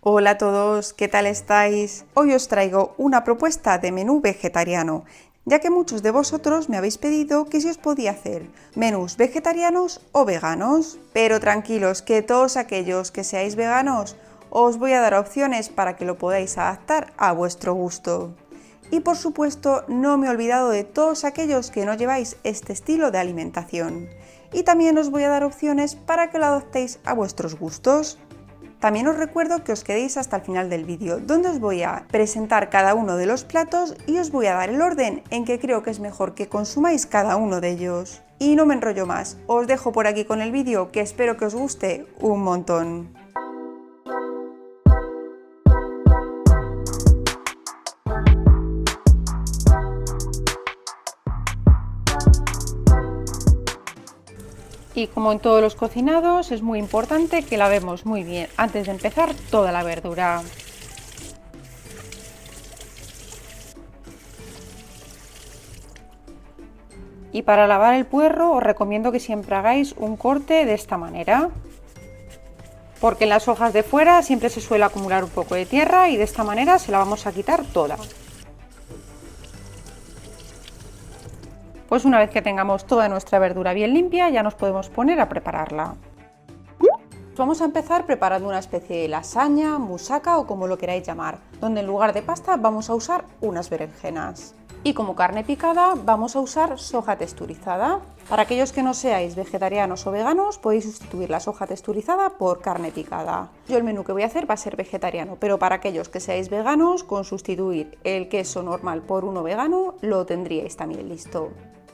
Hola a todos, ¿qué tal estáis? Hoy os traigo una propuesta de menú vegetariano, ya que muchos de vosotros me habéis pedido que si os podía hacer menús vegetarianos o veganos. Pero tranquilos, que todos aquellos que seáis veganos os voy a dar opciones para que lo podáis adaptar a vuestro gusto. Y por supuesto no me he olvidado de todos aquellos que no lleváis este estilo de alimentación. Y también os voy a dar opciones para que lo adoptéis a vuestros gustos. También os recuerdo que os quedéis hasta el final del vídeo, donde os voy a presentar cada uno de los platos y os voy a dar el orden en que creo que es mejor que consumáis cada uno de ellos. Y no me enrollo más, os dejo por aquí con el vídeo, que espero que os guste un montón. Y como en todos los cocinados, es muy importante que lavemos muy bien antes de empezar toda la verdura. Y para lavar el puerro os recomiendo que siempre hagáis un corte de esta manera, porque en las hojas de fuera siempre se suele acumular un poco de tierra y de esta manera se la vamos a quitar toda. Pues una vez que tengamos toda nuestra verdura bien limpia, ya nos podemos poner a prepararla. Vamos a empezar preparando una especie de lasaña, musaca o como lo queráis llamar, donde en lugar de pasta vamos a usar unas berenjenas. Y como carne picada vamos a usar soja texturizada. Para aquellos que no seáis vegetarianos o veganos, podéis sustituir la soja texturizada por carne picada. Yo el menú que voy a hacer va a ser vegetariano, pero para aquellos que seáis veganos, con sustituir el queso normal por uno vegano, lo tendríais también listo.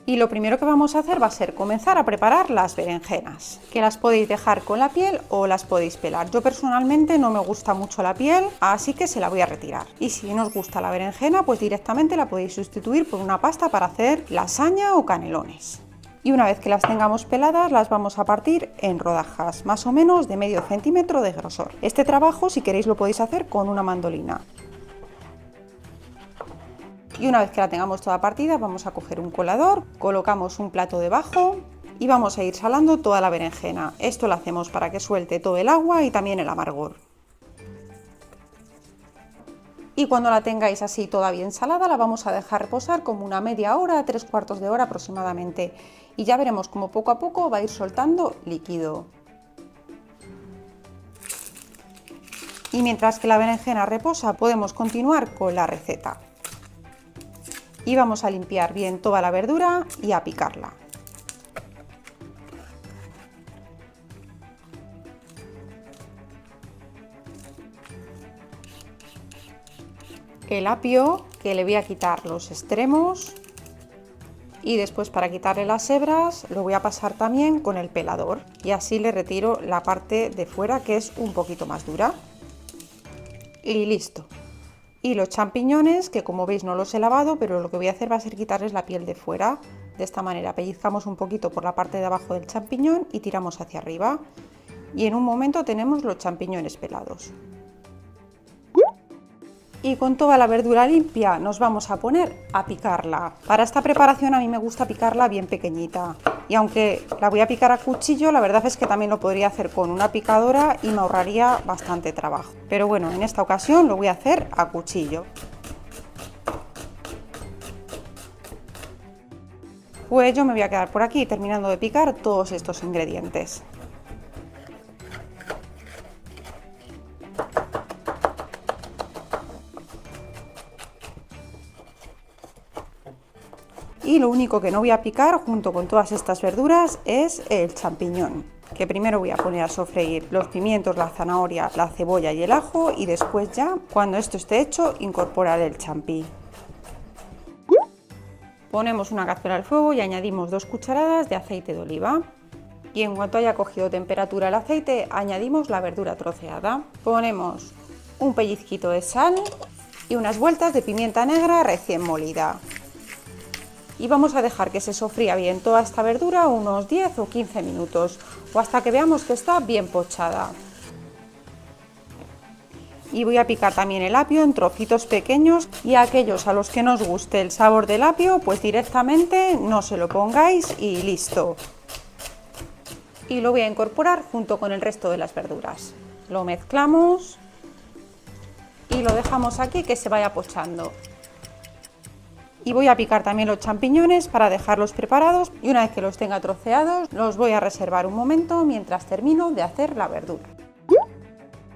Y lo primero que vamos a hacer va a ser comenzar a preparar las berenjenas, que las podéis dejar con la piel o las podéis pelar. Yo personalmente no me gusta mucho la piel, así que se la voy a retirar. Y si no os gusta la berenjena, pues directamente la podéis sustituir por una pasta para hacer lasaña o canelones. Y una vez que las tengamos peladas, las vamos a partir en rodajas, más o menos de medio centímetro de grosor. Este trabajo, si queréis, lo podéis hacer con una mandolina. Y una vez que la tengamos toda partida, vamos a coger un colador, colocamos un plato debajo y vamos a ir salando toda la berenjena. Esto lo hacemos para que suelte todo el agua y también el amargor. Y cuando la tengáis así toda bien salada, la vamos a dejar reposar como una media hora, 3/4 de hora aproximadamente. Y ya veremos cómo poco a poco va a ir soltando líquido. Y mientras que la berenjena reposa, podemos continuar con la receta. Y vamos a limpiar bien toda la verdura y a picarla. El apio, que le voy a quitar los extremos, y después para quitarle las hebras lo voy a pasar también con el pelador y así le retiro la parte de fuera que es un poquito más dura. Y listo. Y los champiñones, que como veis no los he lavado, pero lo que voy a hacer va a ser quitarles la piel de fuera. De esta manera pellizcamos un poquito por la parte de abajo del champiñón y tiramos hacia arriba. Y en un momento tenemos los champiñones pelados. Y con toda la verdura limpia nos vamos a poner a picarla. Para esta preparación a mí me gusta picarla bien pequeñita. Y aunque la voy a picar a cuchillo, la verdad es que también lo podría hacer con una picadora y me ahorraría bastante trabajo. Pero bueno, en esta ocasión lo voy a hacer a cuchillo. Pues yo me voy a quedar por aquí terminando de picar todos estos ingredientes. Y lo único que no voy a picar junto con todas estas verduras es el champiñón, que primero voy a poner a sofreír los pimientos, la zanahoria, la cebolla y el ajo y después ya, cuando esto esté hecho, incorporar el champi. Ponemos una cazuela al fuego y añadimos 2 cucharadas de aceite de oliva. Y en cuanto haya cogido temperatura el aceite, añadimos la verdura troceada. Ponemos un pellizquito de sal y unas vueltas de pimienta negra recién molida. Y vamos a dejar que se sofría bien toda esta verdura unos 10 o 15 minutos o hasta que veamos que está bien pochada. Y voy a picar también el apio en trocitos pequeños y a aquellos a los que no os guste el sabor del apio, pues directamente no se lo pongáis y listo. Y lo voy a incorporar junto con el resto de las verduras. Lo mezclamos y lo dejamos aquí que se vaya pochando. Y voy a picar también los champiñones para dejarlos preparados y una vez que los tenga troceados los voy a reservar un momento mientras termino de hacer la verdura.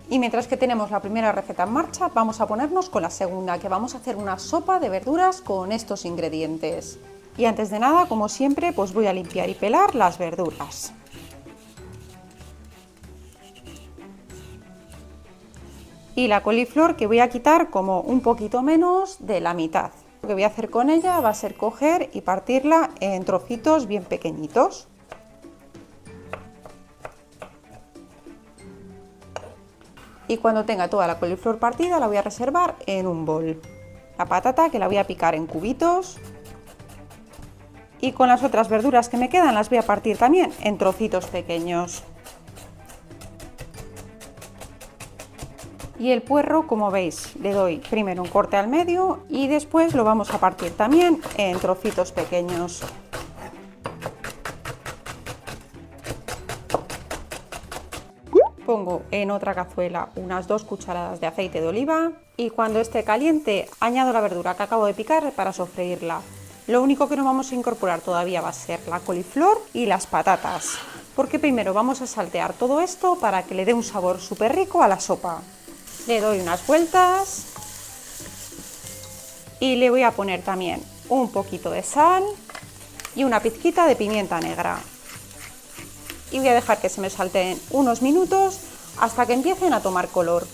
Y mientras que tenemos la primera receta en marcha, vamos a ponernos con la segunda, que vamos a hacer una sopa de verduras con estos ingredientes. Y antes de nada, como siempre, pues voy a limpiar y pelar las verduras. Y la coliflor que voy a quitar como un poquito menos de la mitad. Lo que voy a hacer con ella va a ser coger y partirla en trocitos bien pequeñitos. Y cuando tenga toda la coliflor partida la voy a reservar en un bol. La patata que la voy a picar en cubitos. Y con las otras verduras que me quedan las voy a partir también en trocitos pequeños. Y el puerro, como veis, le doy primero un corte al medio y después lo vamos a partir también en trocitos pequeños. Pongo en otra cazuela unas 2 cucharadas de aceite de oliva y cuando esté caliente añado la verdura que acabo de picar para sofreírla. Lo único que no vamos a incorporar todavía va a ser la coliflor y las patatas, porque primero vamos a saltear todo esto para que le dé un sabor súper rico a la sopa. Le doy unas vueltas y le voy a poner también un poquito de sal y una pizquita de pimienta negra. Y voy a dejar que se me salteen unos minutos hasta que empiecen a tomar color.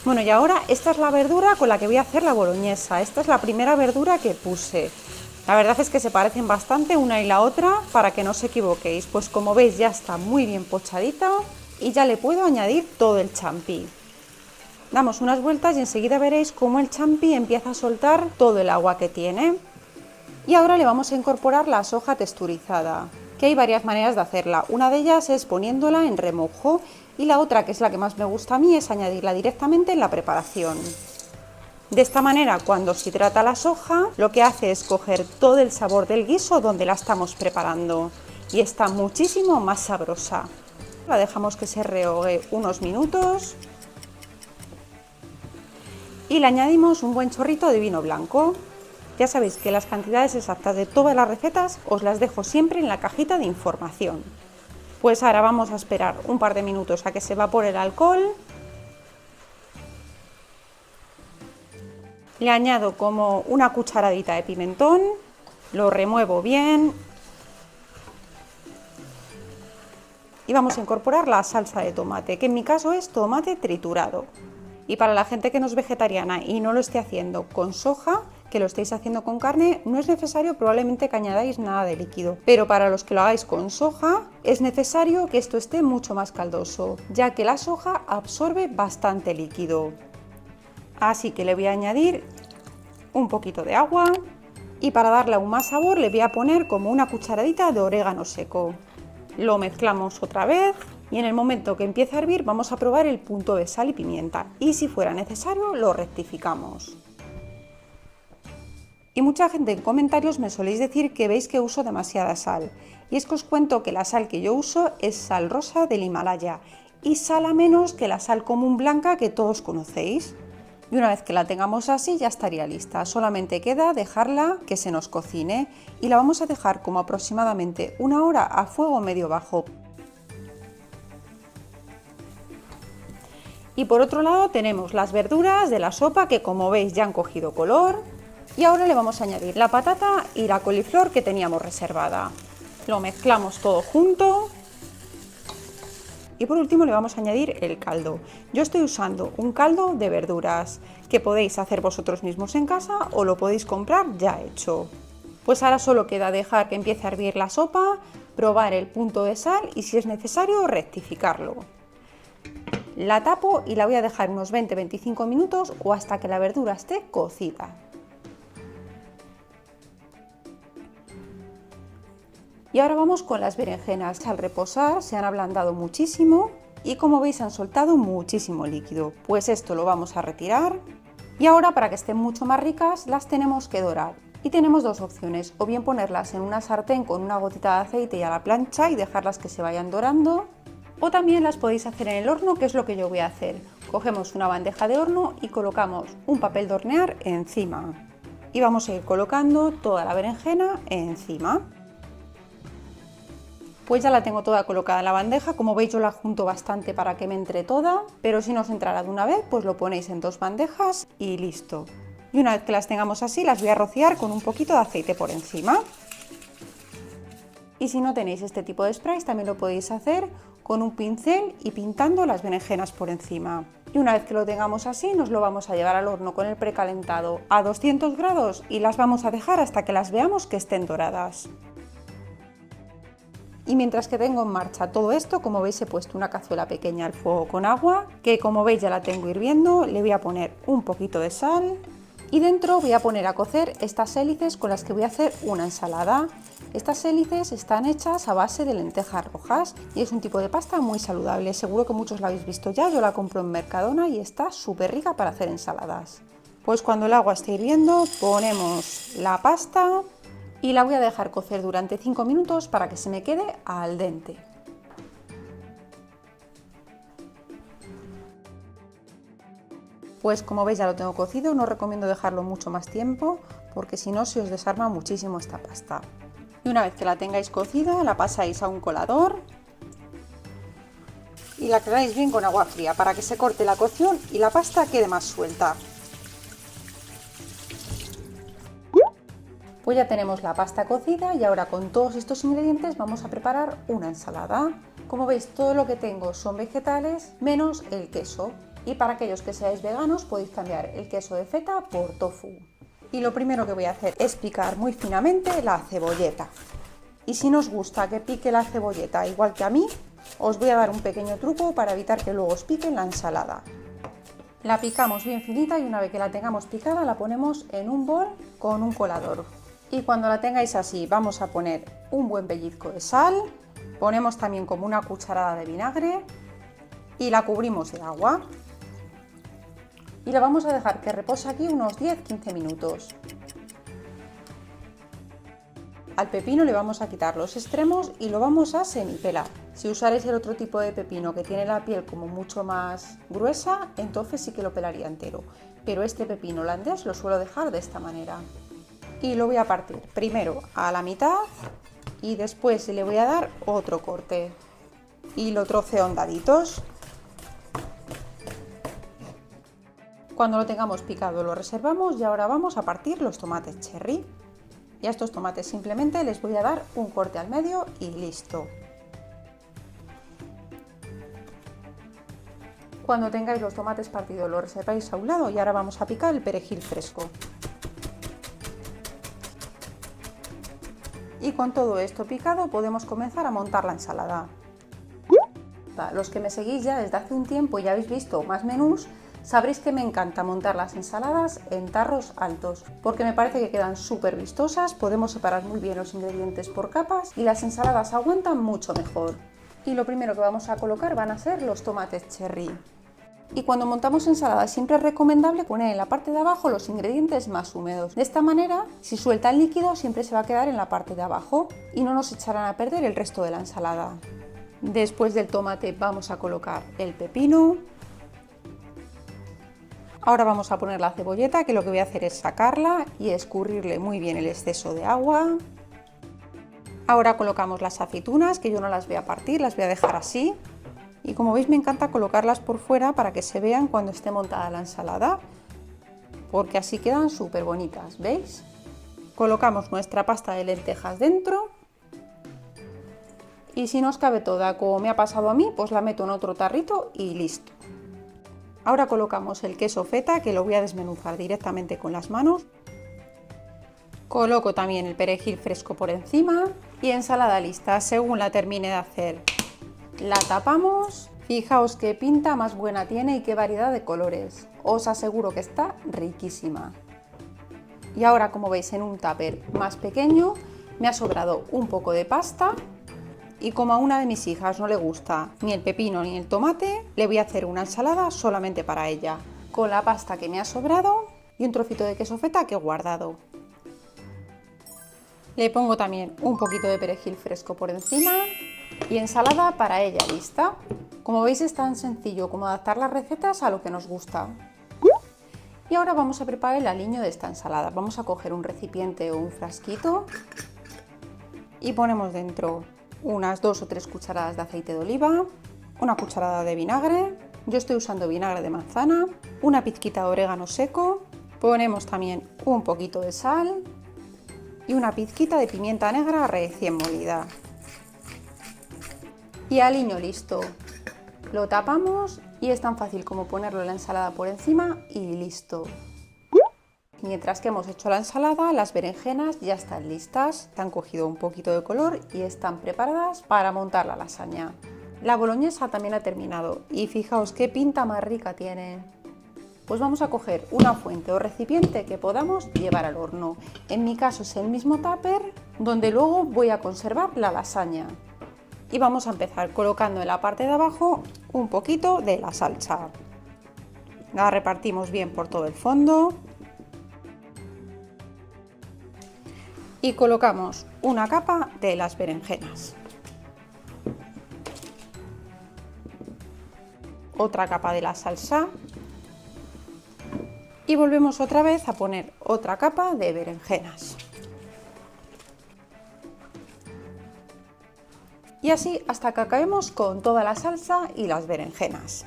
Bueno, y ahora esta es la verdura con la que voy a hacer la boloñesa. Esta es la primera verdura que puse. La verdad es que se parecen bastante una y la otra para que no os equivoquéis. Pues como veis ya está muy bien pochadita y ya le puedo añadir todo el champi. Damos unas vueltas y enseguida veréis cómo el champi empieza a soltar todo el agua que tiene. Y ahora le vamos a incorporar la soja texturizada, que hay varias maneras de hacerla. Una de ellas es poniéndola en remojo y la otra, que es la que más me gusta a mí, es añadirla directamente en la preparación. De esta manera, cuando se hidrata la soja, lo que hace es coger todo el sabor del guiso donde la estamos preparando y está muchísimo más sabrosa. La dejamos que se rehogue unos minutos y le añadimos un buen chorrito de vino blanco. Ya sabéis que las cantidades exactas de todas las recetas os las dejo siempre en la cajita de información. Pues ahora vamos a esperar un par de minutos a que se evapore el alcohol. Le añado como una cucharadita de pimentón, lo remuevo bien y vamos a incorporar la salsa de tomate, que en mi caso es tomate triturado. Y para la gente que no es vegetariana y no lo esté haciendo con soja, que lo estéis haciendo con carne, no es necesario probablemente que añadáis nada de líquido, pero para los que lo hagáis con soja es necesario que esto esté mucho más caldoso, ya que la soja absorbe bastante líquido. Así que le voy a añadir un poquito de agua y para darle aún más sabor le voy a poner como una cucharadita de orégano seco. Lo mezclamos otra vez y en el momento que empiece a hervir vamos a probar el punto de sal y pimienta y si fuera necesario lo rectificamos. Y mucha gente en comentarios me soléis decir que veis que uso demasiada sal. Y es que os cuento que la sal que yo uso es sal rosa del Himalaya y sala menos que la sal común blanca que todos conocéis. Y una vez que la tengamos así ya estaría lista. Solamente queda dejarla que se nos cocine y la vamos a dejar como aproximadamente 1 hora a fuego medio bajo. Y por otro lado tenemos las verduras de la sopa que como veis ya han cogido color. Y ahora le vamos a añadir la patata y la coliflor que teníamos reservada. Lo mezclamos todo junto. Y por último le vamos a añadir el caldo. Yo estoy usando un caldo de verduras que podéis hacer vosotros mismos en casa o lo podéis comprar ya hecho. Pues ahora solo queda dejar que empiece a hervir la sopa, probar el punto de sal y si es necesario rectificarlo. La tapo y la voy a dejar unos 20-25 minutos o hasta que la verdura esté cocida. Y ahora vamos con las berenjenas. Al reposar se han ablandado muchísimo y como veis han soltado muchísimo líquido. Pues esto lo vamos a retirar y ahora para que estén mucho más ricas las tenemos que dorar. Y tenemos dos opciones, o bien ponerlas en una sartén con una gotita de aceite y a la plancha y dejarlas que se vayan dorando, o también las podéis hacer en el horno, que es lo que yo voy a hacer. Cogemos una bandeja de horno y colocamos un papel de hornear encima. Y vamos a ir colocando toda la berenjena encima. Pues ya la tengo toda colocada en la bandeja, como veis yo la junto bastante para que me entre toda, pero si no os entrará de una vez, pues lo ponéis en dos bandejas y listo. Y una vez que las tengamos así, las voy a rociar con un poquito de aceite por encima. Y si no tenéis este tipo de sprays, también lo podéis hacer con un pincel y pintando las berenjenas por encima. Y una vez que lo tengamos así, nos lo vamos a llevar al horno con el precalentado a 200 grados y las vamos a dejar hasta que las veamos que estén doradas. Y mientras que tengo en marcha todo esto, como veis he puesto una cazuela pequeña al fuego con agua, que como veis ya la tengo hirviendo, le voy a poner un poquito de sal y dentro voy a poner a cocer estas hélices con las que voy a hacer una ensalada. Estas hélices están hechas a base de lentejas rojas y es un tipo de pasta muy saludable, seguro que muchos la habéis visto ya, yo la compro en Mercadona y está súper rica para hacer ensaladas. Pues cuando el agua esté hirviendo ponemos la pasta y la voy a dejar cocer durante 5 minutos para que se me quede al dente. Pues como veis ya lo tengo cocido, no os recomiendo dejarlo mucho más tiempo porque si no se os desarma muchísimo esta pasta. Y una vez que la tengáis cocida la pasáis a un colador y la aclaráis bien con agua fría para que se corte la cocción y la pasta quede más suelta. Pues ya tenemos la pasta cocida y ahora con todos estos ingredientes vamos a preparar una ensalada. Como veis todo lo que tengo son vegetales menos el queso. Y para aquellos que seáis veganos podéis cambiar el queso de feta por tofu. Y lo primero que voy a hacer es picar muy finamente la cebolleta. Y si no os gusta que pique la cebolleta igual que a mí, os voy a dar un pequeño truco para evitar que luego os pique en la ensalada. La picamos bien finita y una vez que la tengamos picada la ponemos en un bol con un colador. Y cuando la tengáis así vamos a poner un buen pellizco de sal, ponemos también como una cucharada de vinagre y la cubrimos de agua. Y la vamos a dejar que repose aquí unos 10-15 minutos. Al pepino le vamos a quitar los extremos y lo vamos a semipelar. Si usaréis el otro tipo de pepino que tiene la piel como mucho más gruesa, entonces sí que lo pelaría entero. Pero este pepino holandés lo suelo dejar de esta manera. Y lo voy a partir primero a la mitad y después le voy a dar otro corte. Y lo troceo en daditos. Cuando lo tengamos picado lo reservamos y ahora vamos a partir los tomates cherry. Y a estos tomates simplemente les voy a dar un corte al medio y listo. Cuando tengáis los tomates partidos lo reserváis a un lado y ahora vamos a picar el perejil fresco. Y con todo esto picado podemos comenzar a montar la ensalada. Los que me seguís ya desde hace un tiempo y ya habéis visto más menús, sabréis que me encanta montar las ensaladas en tarros altos, porque me parece que quedan súper vistosas, podemos separar muy bien los ingredientes por capas y las ensaladas aguantan mucho mejor. Y lo primero que vamos a colocar van a ser los tomates cherry. Y cuando montamos ensaladas siempre es recomendable poner en la parte de abajo los ingredientes más húmedos. De esta manera, si suelta el líquido siempre se va a quedar en la parte de abajo y no nos echarán a perder el resto de la ensalada. Después del tomate vamos a colocar el pepino. Ahora vamos a poner la cebolleta, que lo que voy a hacer es sacarla y escurrirle muy bien el exceso de agua. Ahora colocamos las aceitunas, que yo no las voy a partir, las voy a dejar así. Y como veis me encanta colocarlas por fuera para que se vean cuando esté montada la ensalada, porque así quedan súper bonitas, ¿veis? Colocamos nuestra pasta de lentejas dentro. Y si no os cabe toda, como me ha pasado a mí, pues la meto en otro tarrito y listo. Ahora colocamos el queso feta, que lo voy a desmenuzar directamente con las manos. Coloco también el perejil fresco por encima y ensalada lista. Según la termine de hacer, la tapamos. Fijaos qué pinta más buena tiene y qué variedad de colores. Os aseguro que está riquísima. Y ahora, como veis, en un tupper más pequeño me ha sobrado un poco de pasta. Y como a una de mis hijas no le gusta ni el pepino ni el tomate, le voy a hacer una ensalada solamente para ella, con la pasta que me ha sobrado y un trocito de queso feta que he guardado. Le pongo también un poquito de perejil fresco por encima y ensalada para ella lista. Como veis es tan sencillo como adaptar las recetas a lo que nos gusta. Y ahora vamos a preparar el aliño de esta ensalada. Vamos a coger un recipiente o un frasquito y ponemos dentro unas 2 o 3 cucharadas de aceite de oliva, una cucharada de vinagre, yo estoy usando vinagre de manzana, una pizquita de orégano seco, ponemos también un poquito de sal y una pizquita de pimienta negra recién molida. Y aliño listo. Lo tapamos y es tan fácil como ponerlo en la ensalada por encima y listo. Mientras que hemos hecho la ensalada, las berenjenas ya están listas, han cogido un poquito de color y están preparadas para montar la lasaña. La boloñesa también ha terminado y fijaos qué pinta más rica tiene. Pues vamos a coger una fuente o recipiente que podamos llevar al horno. En mi caso es el mismo tupper donde luego voy a conservar la lasaña. Y vamos a empezar colocando en la parte de abajo un poquito de la salsa. La repartimos bien por todo el fondo. Y colocamos una capa de las berenjenas. Otra capa de la salsa. Y volvemos otra vez a poner otra capa de berenjenas. Y así hasta que acabemos con toda la salsa y las berenjenas.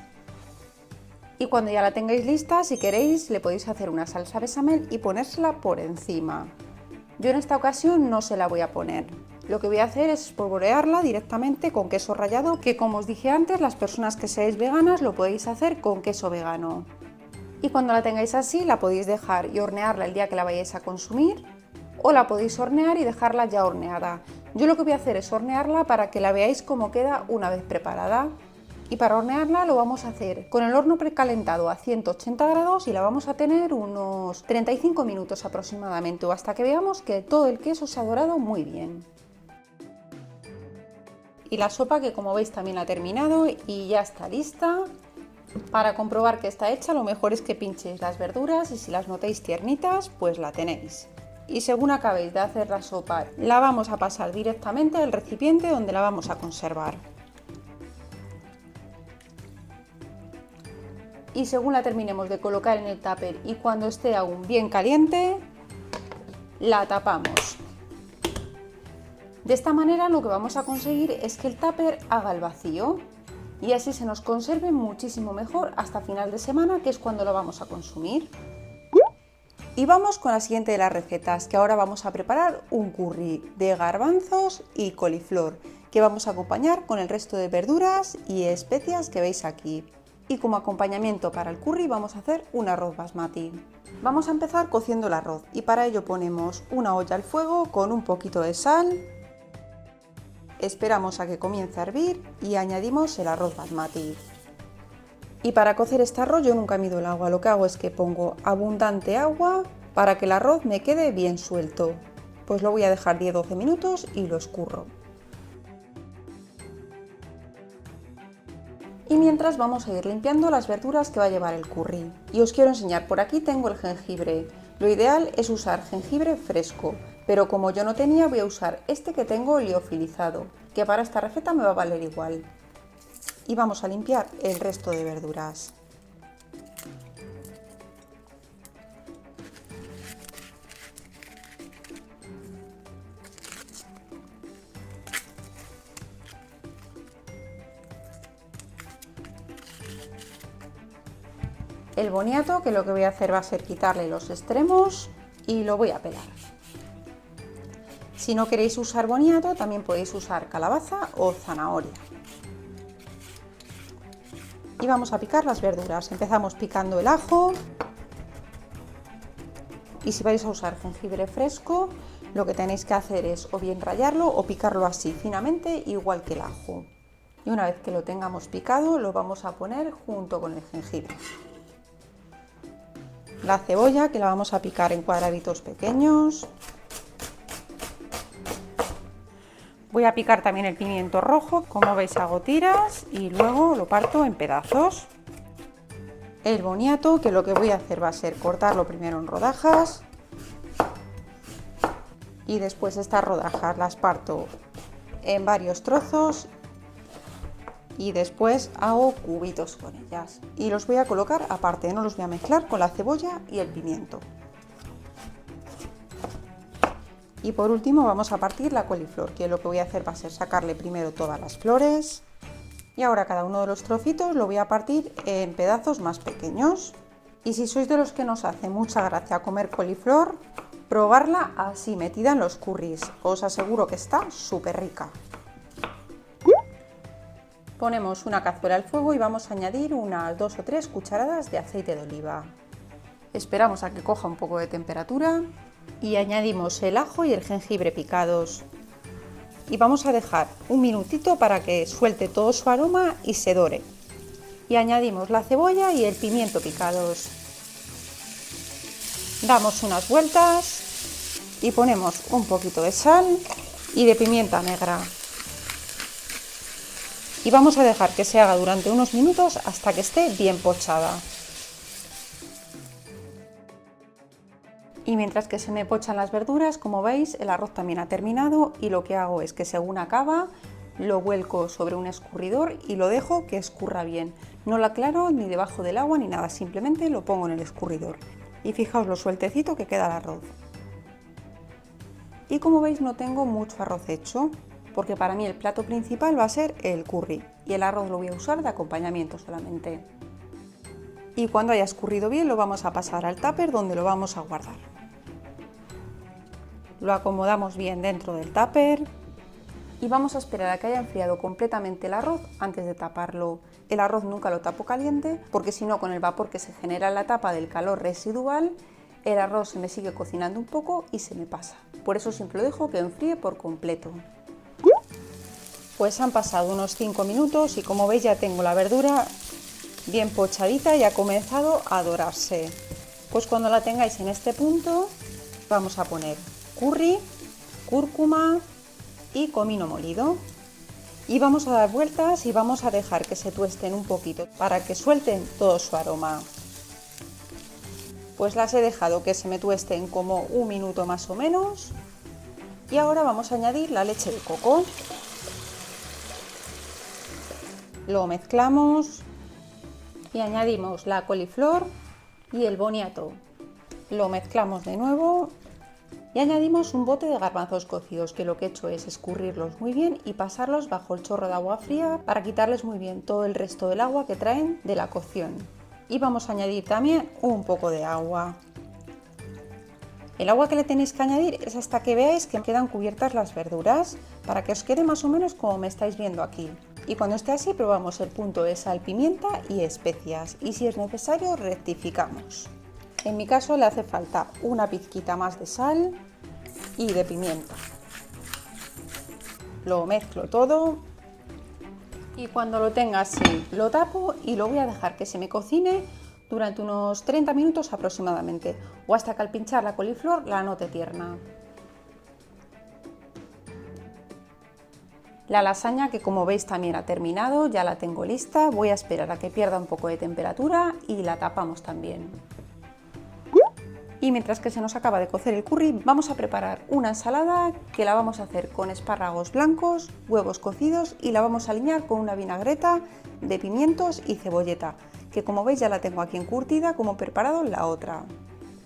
Y cuando ya la tengáis lista, si queréis, le podéis hacer una salsa bechamel y ponérsela por encima. Yo en esta ocasión no se la voy a poner. Lo que voy a hacer es espolvorearla directamente con queso rallado, que como os dije antes, las personas que seáis veganas lo podéis hacer con queso vegano. Y cuando la tengáis así, la podéis dejar y hornearla el día que la vayáis a consumir, o la podéis hornear y dejarla ya horneada. Yo lo que voy a hacer es hornearla para que la veáis cómo queda una vez preparada. Y para hornearla lo vamos a hacer con el horno precalentado a 180 grados y la vamos a tener unos 35 minutos aproximadamente, o hasta que veamos que todo el queso se ha dorado muy bien. Y la sopa, que como veis también ha terminado y ya está lista. Para comprobar que está hecha, lo mejor es que pinchéis las verduras y si las notéis tiernitas, pues la tenéis. Y según acabéis de hacer la sopa, la vamos a pasar directamente al recipiente donde la vamos a conservar. Y según la terminemos de colocar en el tupper y cuando esté aún bien caliente, la tapamos. De esta manera lo que vamos a conseguir es que el tupper haga el vacío y así se nos conserve muchísimo mejor hasta final de semana, que es cuando lo vamos a consumir. Y vamos con la siguiente de las recetas, que ahora vamos a preparar un curry de garbanzos y coliflor, que vamos a acompañar con el resto de verduras y especias que veis aquí. Y como acompañamiento para el curry vamos a hacer un arroz basmati. Vamos a empezar cociendo el arroz y para ello ponemos una olla al fuego con un poquito de sal. Esperamos a que comience a hervir y añadimos el arroz basmati. Y para cocer este arroz yo nunca mido el agua, lo que hago es que pongo abundante agua para que el arroz me quede bien suelto. Pues lo voy a dejar 10-12 minutos y lo escurro. Y mientras vamos a ir limpiando las verduras que va a llevar el curry. Y os quiero enseñar, por aquí tengo el jengibre. Lo ideal es usar jengibre fresco, pero como yo no tenía voy a usar este que tengo liofilizado, que para esta receta me va a valer igual. Y vamos a limpiar el resto de verduras. El boniato, que lo que voy a hacer va a ser quitarle los extremos y lo voy a pelar. Si no queréis usar boniato, también podéis usar calabaza o zanahoria. Y vamos a picar las verduras. Empezamos picando el ajo. Y si vais a usar jengibre fresco, lo que tenéis que hacer es o bien rallarlo o picarlo así finamente, igual que el ajo. Y una vez que lo tengamos picado, lo vamos a poner junto con el jengibre. La cebolla, que la vamos a picar en cuadraditos pequeños. Voy a picar también el pimiento rojo, como veis hago tiras y luego lo parto en pedazos. El boniato, que lo que voy a hacer va a ser cortarlo primero en rodajas. Y después estas rodajas las parto en varios trozos y después hago cubitos con ellas. Y los voy a colocar aparte, no los voy a mezclar con la cebolla y el pimiento. Y por último vamos a partir la coliflor, que lo que voy a hacer va a ser sacarle primero todas las flores. Y ahora cada uno de los trocitos lo voy a partir en pedazos más pequeños. Y si sois de los que nos hace mucha gracia comer coliflor, probarla así metida en los curries. Os aseguro que está súper rica. Ponemos una cazuela al fuego y vamos a añadir unas 2 o 3 cucharadas de aceite de oliva. Esperamos a que coja un poco de temperatura y añadimos el ajo y el jengibre picados. Y vamos a dejar un minutito para que suelte todo su aroma y se dore. Y añadimos la cebolla y el pimiento picados. Damos unas vueltas y ponemos un poquito de sal y de pimienta negra. Y vamos a dejar que se haga durante unos minutos hasta que esté bien pochada. Y mientras que se me pochan las verduras, como veis, el arroz también ha terminado y lo que hago es que según acaba, lo vuelco sobre un escurridor y lo dejo que escurra bien. No lo aclaro ni debajo del agua ni nada, simplemente lo pongo en el escurridor. Y fijaos lo sueltecito que queda el arroz. Y como veis no tengo mucho arroz hecho, porque para mí el plato principal va a ser el curry y el arroz lo voy a usar de acompañamiento solamente. Y cuando haya escurrido bien lo vamos a pasar al tupper donde lo vamos a guardar. Lo acomodamos bien dentro del tupper y vamos a esperar a que haya enfriado completamente el arroz antes de taparlo. El arroz nunca lo tapo caliente porque si no, con el vapor que se genera en la tapa del calor residual, el arroz se me sigue cocinando un poco y se me pasa. Por eso siempre lo dejo que enfríe por completo. Pues han pasado unos 5 minutos y como veis ya tengo la verdura bien pochadita y ha comenzado a dorarse. Pues cuando la tengáis en este punto vamos a poner curry, cúrcuma y comino molido. Y vamos a dar vueltas y vamos a dejar que se tuesten un poquito para que suelten todo su aroma. Pues las he dejado que se me tuesten como un minuto más o menos. Y ahora vamos a añadir la leche de coco. Lo mezclamos y añadimos la coliflor y el boniato. Lo mezclamos de nuevo y añadimos un bote de garbanzos cocidos, que lo que he hecho es escurrirlos muy bien y pasarlos bajo el chorro de agua fría para quitarles muy bien todo el resto del agua que traen de la cocción. Y vamos a añadir también un poco de agua. El agua que le tenéis que añadir es hasta que veáis que quedan cubiertas las verduras, para que os quede más o menos como me estáis viendo aquí. Y cuando esté así probamos el punto de sal, pimienta y especias, y si es necesario rectificamos. En mi caso le hace falta una pizquita más de sal y de pimienta. Lo mezclo todo y cuando lo tenga así lo tapo y lo voy a dejar que se me cocine durante unos 30 minutos aproximadamente, o hasta que al pinchar la coliflor la note tierna. La lasaña, que como veis también ha terminado, ya la tengo lista. Voy a esperar a que pierda un poco de temperatura y la tapamos también. Y mientras que se nos acaba de cocer el curry, vamos a preparar una ensalada que la vamos a hacer con espárragos blancos, huevos cocidos y la vamos a aliñar con una vinagreta de pimientos y cebolleta, que como veis ya la tengo aquí encurtida como preparado la otra.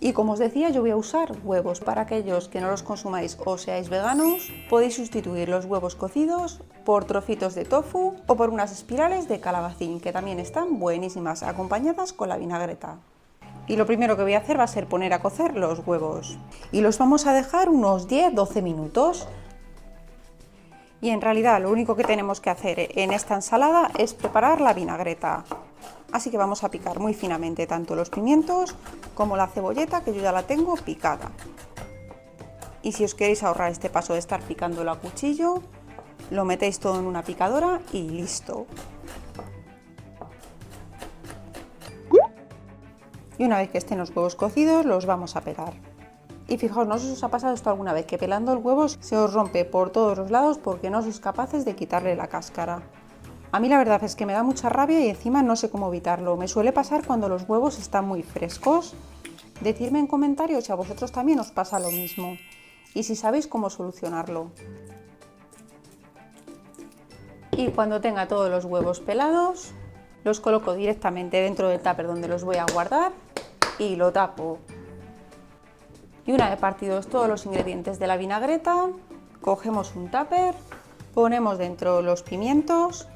Y como os decía, yo voy a usar huevos. Para aquellos que no los consumáis o seáis veganos, podéis sustituir los huevos cocidos por trocitos de tofu o por unas espirales de calabacín, que también están buenísimas, acompañadas con la vinagreta. Y lo primero que voy a hacer va a ser poner a cocer los huevos. Y los vamos a dejar unos 10-12 minutos. Y en realidad lo único que tenemos que hacer en esta ensalada es preparar la vinagreta. Así que vamos a picar muy finamente tanto los pimientos como la cebolleta, que yo ya la tengo picada. Y si os queréis ahorrar este paso de estar picándolo a cuchillo, lo metéis todo en una picadora y listo. Y una vez que estén los huevos cocidos, los vamos a pelar. Y fijaos, no sé si os ha pasado esto alguna vez, que pelando el huevo se os rompe por todos los lados porque no sois capaces de quitarle la cáscara. A mí la verdad es que me da mucha rabia y encima no sé cómo evitarlo. Me suele pasar cuando los huevos están muy frescos. Decidme en comentarios si a vosotros también os pasa lo mismo. y si sabéis cómo solucionarlo. Y cuando tenga todos los huevos pelados, los coloco directamente dentro del tupper donde los voy a guardar y lo tapo. Y una vez partidos todos los ingredientes de la vinagreta, cogemos un tupper, ponemos dentro los pimientos,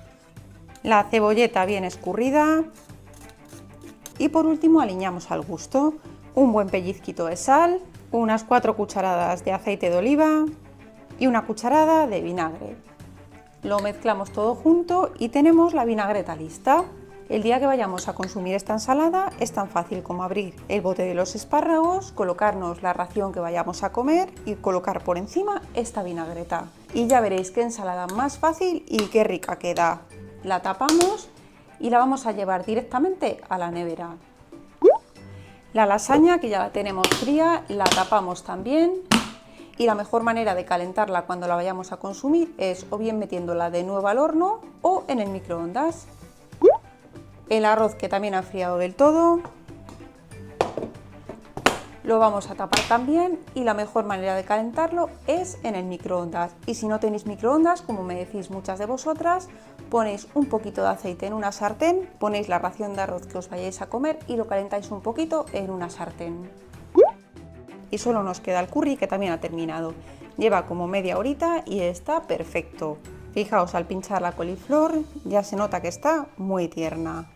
la cebolleta bien escurrida y por último aliñamos al gusto un buen pellizquito de sal, unas 4 cucharadas de aceite de oliva y una cucharada de vinagre. Lo mezclamos todo junto y tenemos la vinagreta lista. El día que vayamos a consumir esta ensalada es tan fácil como abrir el bote de los espárragos, colocarnos la ración que vayamos a comer y colocar por encima esta vinagreta. Y ya veréis qué ensalada más fácil y qué rica queda. La tapamos y la vamos a llevar directamente a la nevera. La lasaña, que ya la tenemos fría, la tapamos también. Y la mejor manera de calentarla cuando la vayamos a consumir es o bien metiéndola de nuevo al horno o en el microondas. El arroz, que también ha enfriado del todo, lo vamos a tapar también y la mejor manera de calentarlo es en el microondas. Y si no tenéis microondas, como me decís muchas de vosotras, ponéis un poquito de aceite en una sartén, ponéis la ración de arroz que os vayáis a comer y lo calentáis un poquito en una sartén. Y solo nos queda el curry, que también ha terminado. Lleva como media horita y está perfecto. Fijaos, al pinchar la coliflor ya se nota que está muy tierna.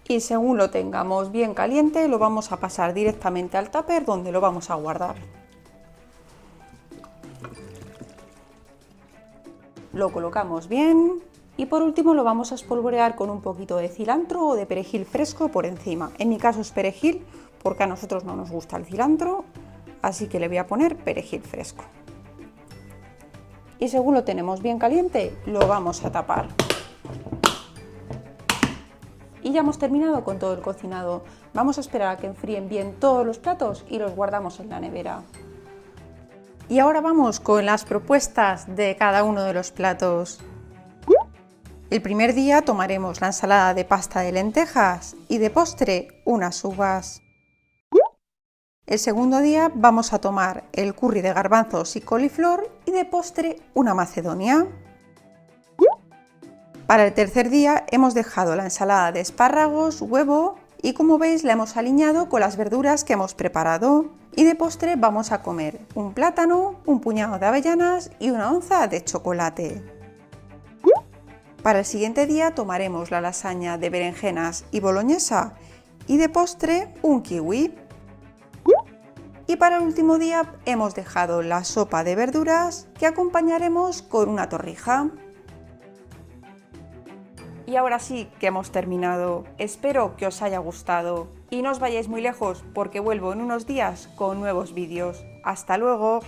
Y según lo tengamos bien caliente, lo vamos a pasar directamente al tupper donde lo vamos a guardar. Lo colocamos bien y por último lo vamos a espolvorear con un poquito de cilantro o de perejil fresco por encima. En mi caso es perejil porque a nosotros no nos gusta el cilantro, así que le voy a poner perejil fresco. Y según lo tenemos bien caliente, lo vamos a tapar. Y ya hemos terminado con todo el cocinado. Vamos a esperar a que enfríen bien todos los platos y los guardamos en la nevera. Y ahora vamos con las propuestas de cada uno de los platos. El primer día tomaremos la ensalada de pasta de lentejas y de postre unas uvas. El segundo día vamos a tomar el curry de garbanzos y coliflor y de postre una macedonia. Para el tercer día hemos dejado la ensalada de espárragos, huevo y como veis la hemos aliñado con las verduras que hemos preparado. Y de postre vamos a comer un plátano, un puñado de avellanas y una onza de chocolate. Para el siguiente día tomaremos la lasaña de berenjenas y boloñesa y de postre un kiwi. Y para el último día hemos dejado la sopa de verduras que acompañaremos con una torrija. Y ahora sí que hemos terminado. Espero que os haya gustado. Y no os vayáis muy lejos porque vuelvo en unos días con nuevos vídeos. ¡Hasta luego!